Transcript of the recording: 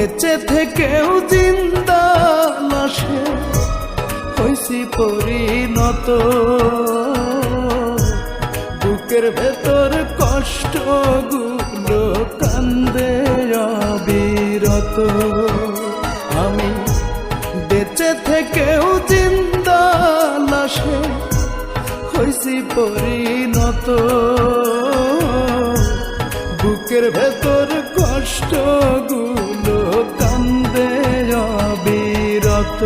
বেঁচে থেকেও জিন্দা লাশে হইছি পরিণত। বুকের ভেতর কষ্টগুলো কান্দে অবিরত। আমি বেঁচে থেকেও জিন্দা লাশে হইছি পরিণত। বুকের ভেতর কষ্টগুলো কান্দে অবিরত।